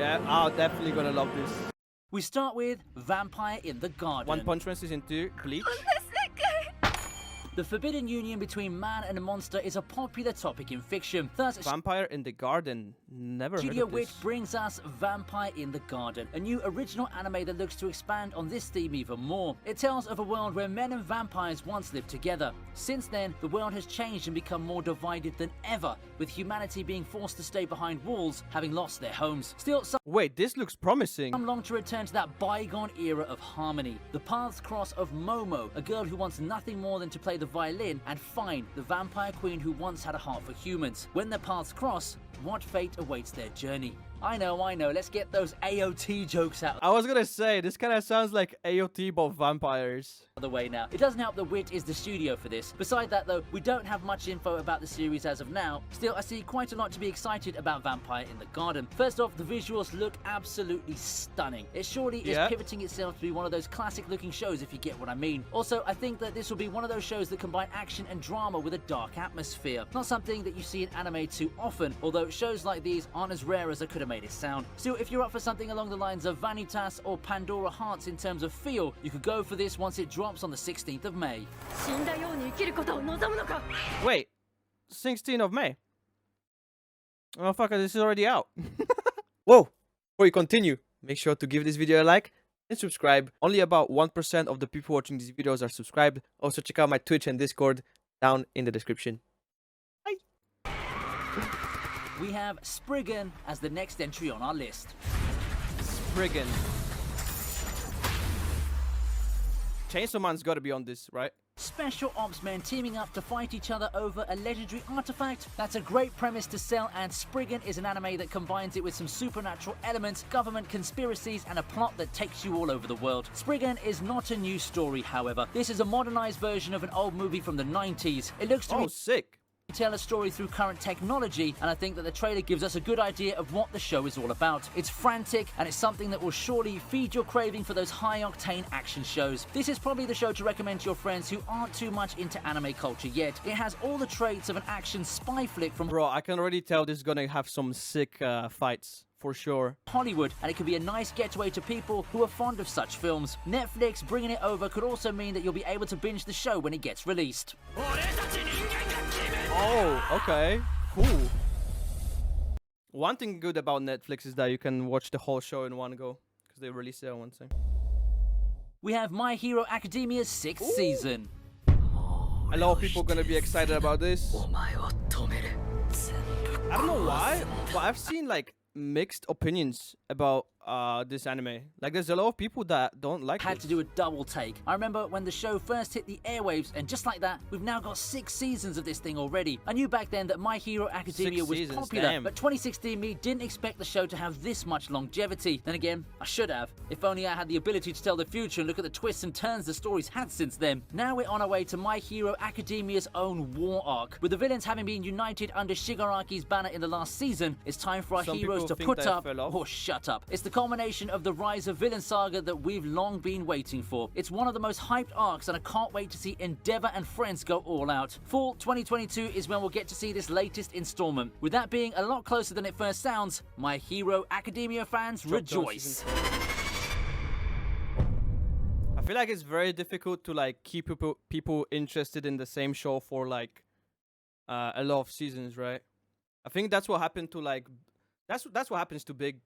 Yeah, I'm definitely gonna love this. We start with Vampire in the Garden. One Punch Man Season 2, Bleach. The forbidden union between man and monster is a popular topic in fiction. Thus, Vampire in the Garden. Never heard Studio of this. Witch brings us Vampire in the Garden, a new original anime that looks to expand on this theme even more. It tells of a world where men and vampires once lived together. Since then, the world has changed and become more divided than ever, with humanity being forced to stay behind walls, having lost their homes. Still, some Wait, this looks promising. long to return to that bygone era of harmony. The paths cross of Momo, a girl who wants nothing more than to play the violin, and Fine, the vampire queen who once had a heart for humans. When their paths cross, what fate awaits their journey? I know, let's get those AOT jokes out I was gonna say, this kind of sounds like AOT but vampires. of the way now. It doesn't help that Wit is the studio for this. Beside that though, we don't have much info about the series as of now. Still, I see quite a lot to be excited about Vampire in the Garden. First off, the visuals look absolutely stunning. It surely is pivoting itself to be one of those classic looking shows, if you get what I mean. Also, I think that this will be one of those shows that combine action and drama with a dark atmosphere. Not something that you see in anime too often, although shows like these aren't as rare as I could have made it sound. Still, if you're up for something along the lines of Vanitas or Pandora Hearts in terms of feel, you could go for this once it drops on the 16th of May. Wait, 16th of May? Oh fuck, this is already out. Whoa, before you continue, make sure to give this video a like and subscribe. Only about 1% of the people watching these videos are subscribed. Also check out my Twitch and Discord down in the description. Bye. We have Spriggan as the next entry on our list. Spriggan. Chainsaw Man's gotta be on this, right? Special ops men teaming up to fight each other over a legendary artifact. That's a great premise to sell, and Spriggan is an anime that combines it with some supernatural elements, government conspiracies, and a plot that takes you all over the world. Spriggan is not a new story, however. This is a modernized version of an old movie from the 90s. It looks to sick. tell a story through current technology, and I think that the trailer gives us a good idea of what the show is all about. It's frantic, and it's something that will surely feed your craving for those high-octane action shows. This is probably the show to recommend to your friends who aren't too much into anime culture yet. It has all the traits of an action spy flick from Bro, I can already tell this is gonna have some sick fights, for sure. Hollywood, and it could be a nice getaway to people who are fond of such films. Netflix bringing it over could also mean that you'll be able to binge the show when it gets released. Oh, okay. Cool. One thing good about Netflix is that you can watch the whole show in one go, because they release it on one time. We have My Hero Academia's 6th season. A lot of people are gonna be excited about this. I don't know why, but I've seen like mixed opinions about this anime. Like, there's a lot of people that don't like Had it. to do a double take. I remember when the show first hit the airwaves, and just like that, we've now got 6 seasons of this thing already. I knew back then that My Hero Academia 6 was seasons, popular, damn. but 2016 me didn't expect the show to have this much longevity. Then again, I should have. If only I had the ability to tell the future and look at the twists and turns the story's had since then. Now we're on our way to My Hero Academia's own war arc. With the villains having been united under Shigaraki's banner in the last season, it's time for our Some heroes people to think put they up fell off. or shut up. It's the culmination of the rise of Vinland Saga that we've long been waiting for. It's one of the most hyped arcs, and I can't wait to see Endeavor and friends go all out. Fall 2022 is when we'll get to see this latest installment. With that being a lot closer than it first sounds, My Hero Academia fans, rejoice. I feel like it's very difficult to like keep people interested in the same show for like a lot of seasons, right? I think that's what happened to like that's what happens to big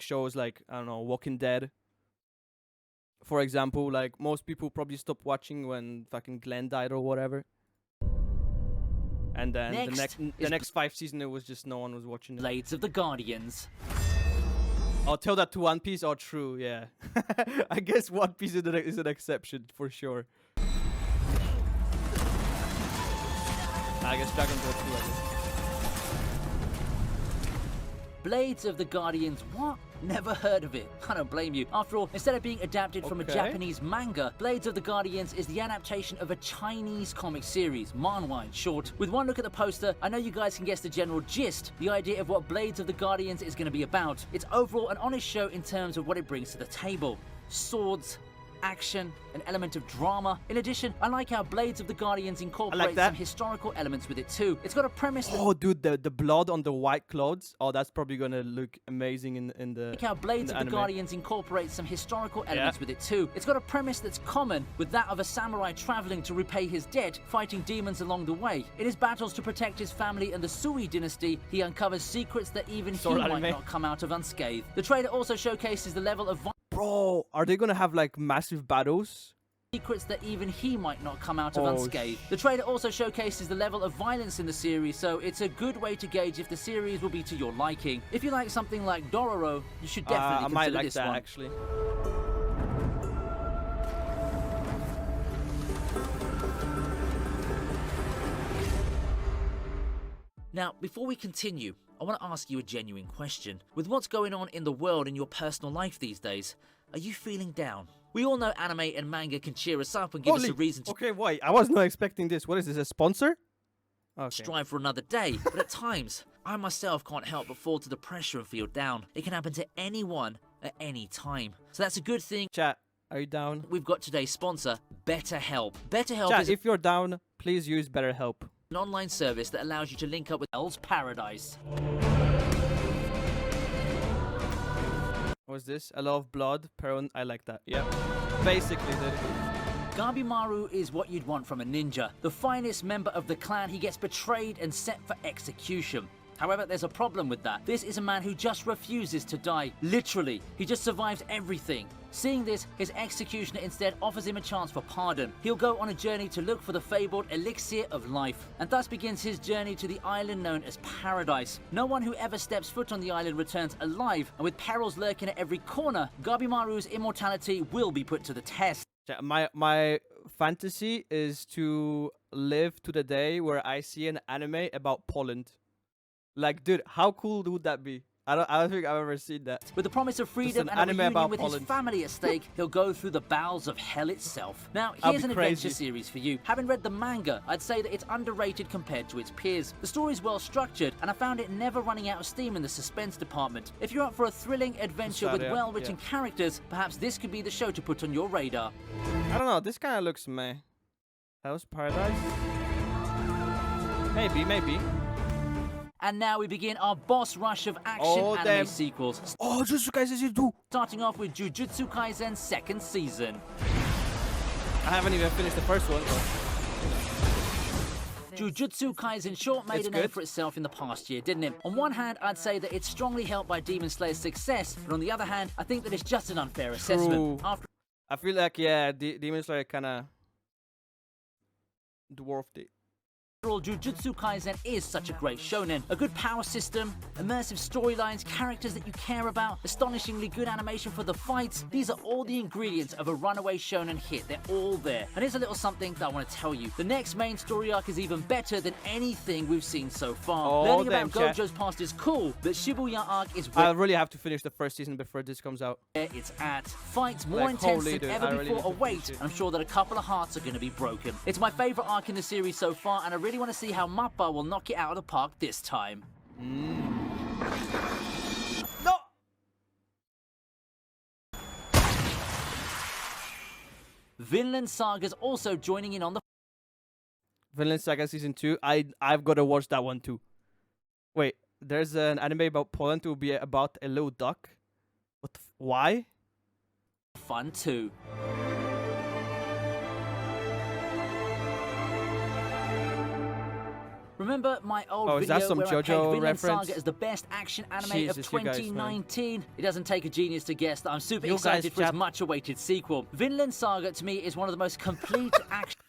shows like, I don't know, Walking Dead. For example, like most people probably stopped watching when fucking Glenn died or whatever. And then the next 5 seasons it was just no one was watching it. Blades of the Guardians. I'll tell that to One Piece. Oh, true, yeah. I guess One Piece is an exception for sure. I guess Dragon Ball too, I guess. Blades of the Guardians, what? Never heard of it. I don't blame you. After all, instead of being adapted from a Japanese manga, Blades of the Guardians is the adaptation of a Chinese comic series, manhwa in short. With one look at the poster, I know you guys can guess the general gist, the idea of what Blades of the Guardians is going to be about. It's overall an honest show in terms of what it brings to the table. Swords action, an element of drama. In addition, I like how Blades of the Guardians incorporates some historical elements with it too. It's got a premise that... Oh, dude, the blood on the white clothes. Oh, that's probably gonna look amazing in the... Like how Blades of the Guardians incorporates some historical elements with it too. It's got a premise that's common with that of a samurai traveling to repay his debt, fighting demons along the way. In his battles to protect his family and the Sui dynasty, he uncovers secrets that even he might not come out of unscathed. The trailer also showcases the level of... Bro, are they gonna have like massive battles? Secrets that even he might not come out of unscathed. The trailer also showcases the level of violence in the series, so it's a good way to gauge if the series will be to your liking. If you like something like Dororo, you should definitely consider might like this that, one. Actually. Now, before we continue, I want to ask you a genuine question. With what's going on in the world in your personal life these days, are you feeling down? We all know anime and manga can cheer us up and give us a reason to... Okay, wait, I was not expecting this. What is this, a sponsor? Okay. Strive for another day, but at times, I myself can't help but fall to the pressure and feel down. It can happen to anyone at any time. So that's a good thing. Chat, are you down? We've got today's sponsor, BetterHelp. BetterHelp Chat, is... if you're down, please use BetterHelp. An online service that allows you to link up with Hell's Paradise. What's this? A lot of blood. Perun, I like that. Yeah. Basically, Gabimaru is what you'd want from a ninja. The finest member of the clan, he gets betrayed and set for execution. However, there's a problem with that. This is a man who just refuses to die. Literally, he just survives everything. Seeing this, his executioner instead offers him a chance for pardon. He'll go on a journey to look for the fabled elixir of life, and thus begins his journey to the island known as Paradise. No one who ever steps foot on the island returns alive, and with perils lurking at every corner, Gabimaru's immortality will be put to the test. my fantasy is to live to the day where I see an anime about Poland. Like, dude, how cool would that be? I don't think I've ever seen that. With the promise of freedom and a reunion with his family at stake, he'll go through the bowels of hell itself. Now, here's an adventure series for you. Having read the manga, I'd say that it's underrated compared to its peers. The story's well structured, and I found it never running out of steam in the suspense department. If you're up for a thrilling adventure with well-written characters, perhaps this could be the show to put on your radar. I don't know, this kind of looks meh. Hell's Paradise? Maybe. And now we begin our boss rush of action anime sequels. Oh, Jujutsu Kaisen Season 2! Starting off with Jujutsu Kaisen's second season. I haven't even finished the first one. Jujutsu Kaisen short made a name for itself in the past year, didn't it? On one hand, I'd say that it's strongly helped by Demon Slayer's success, but on the other hand, I think that it's just an unfair assessment. I feel like, yeah, Demon Slayer kinda dwarfed it. Overall, Jujutsu Kaisen is such a great shonen. A good power system, immersive storylines, characters that you care about, astonishingly good animation for the fights. These are all the ingredients of a runaway shonen hit. They're all there. And here's a little something that I want to tell you. The next main story arc is even better than anything we've seen so far. Learning about Gojo's past is cool, but Shibuya arc is I really have to finish the first season before this comes out. It's at. Fights more intense than ever before await. I'm sure that a couple of hearts are going to be broken. It's my favorite arc in the series so far, and I really want to see how Mappa will knock it out of the park this time. No! Vinland Saga's also joining in on the... Vinland Saga Season 2. I've got to watch that one too. Wait, there's an anime about Poland to be about a little duck? Why? Fun too. Remember my old video where I pegged Vinland Saga as the best action anime of 2019? It doesn't take a genius to guess that I'm super excited for its much-awaited sequel. Vinland Saga, to me, is one of the most complete action...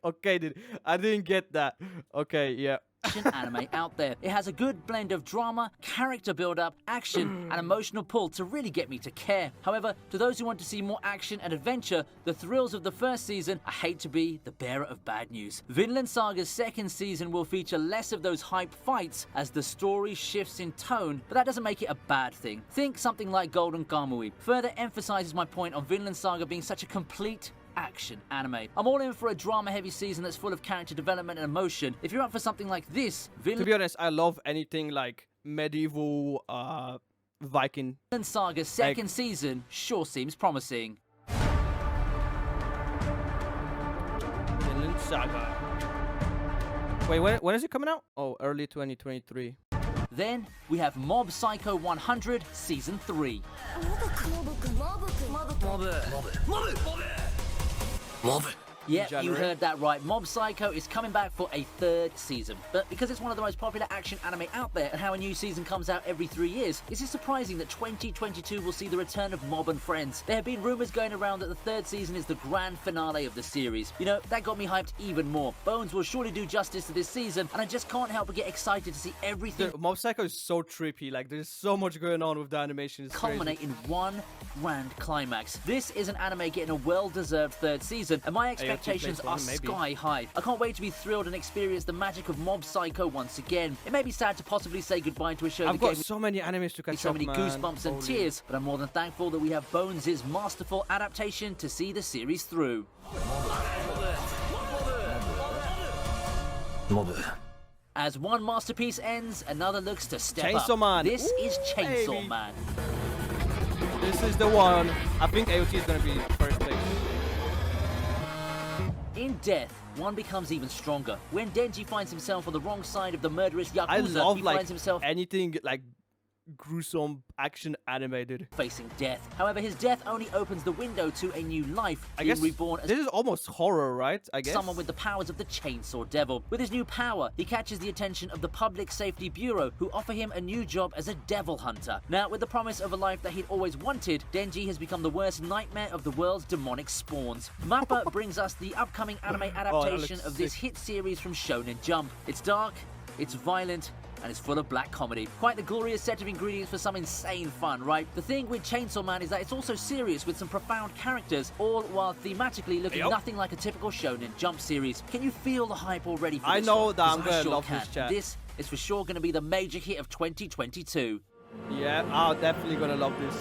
Okay, dude. I didn't get that. Okay, yeah. Anime out there. It has a good blend of drama, character build-up, action, and emotional pull to really get me to care. However, to those who want to see more action and adventure, the thrills of the first season, I hate to be the bearer of bad news. Vinland Saga's second season will feature less of those hype fights as the story shifts in tone, but that doesn't make it a bad thing. Think something like Golden Kamuy. Further emphasizes my point on Vinland Saga being such a complete action anime. I'm all in for a drama-heavy season that's full of character development and emotion. If you're up for something like this, to be honest, I love anything like medieval Viking. Vinland Saga's second season sure seems promising. Vinland Saga. Wait, when is it coming out? Oh, early 2023. Then we have Mob Psycho 100 Season 3. Yep, you heard that right. Mob Psycho is coming back for a third season. But because it's one of the most popular action anime out there and how a new season comes out every 3 years, is it surprising that 2022 will see the return of Mob and Friends? There have been rumors going around that the third season is the grand finale of the series. You know, that got me hyped even more. Bones will surely do justice to this season, and I just can't help but get excited to see everything. Dude, Mob Psycho is so trippy. Like, there's so much going on with the animation. It's culminate crazy. in one grand climax. This is an anime getting a well-deserved third season, and my expectations are sky high. I can't wait to be thrilled and experience the magic of Mob Psycho once again. It may be sad to possibly say goodbye to a show I've that got gave me so many animes to catch so up, many man. goosebumps and Holy. tears, but I'm more than thankful that we have Bones' masterful adaptation to see the series through. As one masterpiece ends, another looks to step Chainsaw up. Man. This is Chainsaw baby. Man. This is the one. I think AOT is gonna be first place. In Death, one becomes even stronger. When Denji finds himself on the wrong side of the murderous Yakuza, I love he like finds himself anything like gruesome action anime, dude. facing death. However, his death only opens the window to a new life, I being guess reborn as this is almost horror, right? I guess. someone with the powers of the Chainsaw Devil. With his new power, he catches the attention of the Public Safety Bureau, who offer him a new job as a devil hunter. Now, with the promise of a life that he'd always wanted, Denji has become the worst nightmare of the world's demonic spawns. Mappa brings us the upcoming anime adaptation looks of this sick. hit series from Shonen Jump. It's dark, it's violent, and it's full of black comedy. Quite the glorious set of ingredients for some insane fun, right? The thing with Chainsaw Man is that it's also serious with some profound characters, all while thematically looking nothing like a typical Shonen Jump series. Can you feel the hype already for I this know one? that 'Cause I'm I gonna sure love can. this, chat. This is for sure going to be the major hit of 2022. Yeah, I'm definitely gonna love this.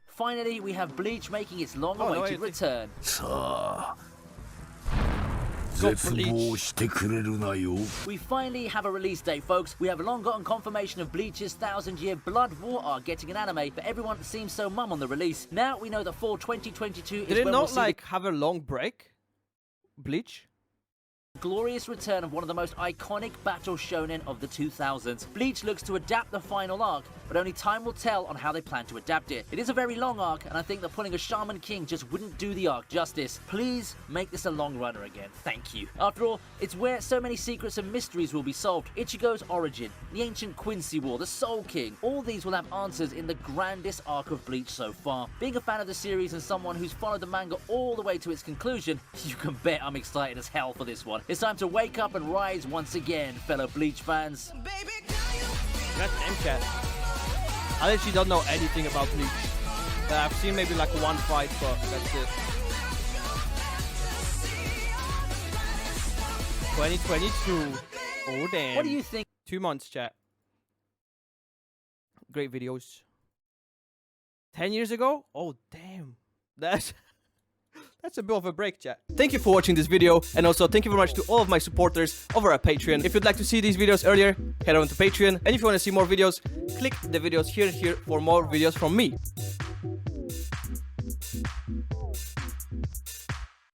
Finally, we have Bleach making its long-awaited return. We finally have a release date, folks. We have long gotten confirmation of Bleach's 1000-year Blood War arc getting an anime, but everyone seems so mum on the release. Now we know that fall 2022 is Did it when we'll not see like have a long break? Bleach? the glorious return of one of the most iconic battle shonen of the 2000s. Bleach looks to adapt the final arc, but only time will tell on how they plan to adapt it. It is a very long arc, and I think that pulling a Shaman King just wouldn't do the arc justice. Please make this a long runner again. Thank you. After all, it's where so many secrets and mysteries will be solved. Ichigo's origin, the ancient Quincy War, the Soul King. All these will have answers in the grandest arc of Bleach so far. Being a fan of the series and someone who's followed the manga all the way to its conclusion, you can bet I'm excited as hell for this one. It's time to wake up and rise once again, fellow Bleach fans. That's M-Chat. I literally don't know anything about Bleach. I've seen maybe like one fight, but that's it. 2022. Oh damn. What do you think? 2 months, chat. Great videos. 10 years ago? Oh damn. That's a bit of a break, chat. Thank you for watching this video, and also thank you very much to all of my supporters over at Patreon. If you'd like to see these videos earlier, head on to Patreon. And if you want to see more videos, click the videos here for more videos from me.